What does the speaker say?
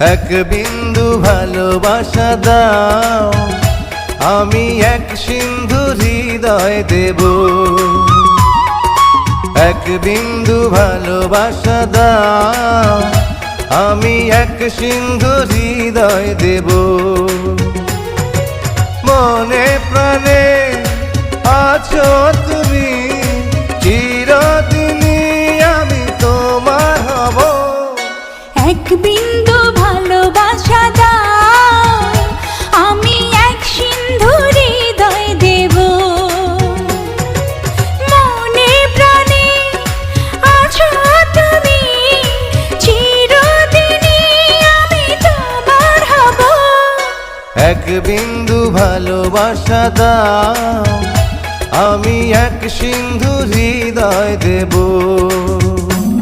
এক বিন্দু ভালোবাসা দাও, আমি এক সিন্ধু হৃদয় দেব। এক বিন্দু ভালোবাসা দাও, আমি এক সিন্ধু হৃদয় দেব। মনে প্রাণে আছো তুমি, চিরদিনই আমি তোমার হব। এক বিন্দু ভালোবাসা দাও, আমি এক সিন্ধু হৃদয় দেব। মনে প্রাণে আছো তুমি, চিরদিনই আমি তোমার হব। এক বিন্দু ভালোবাসা দাও, আমি এক সিন্ধু হৃদয় দেব।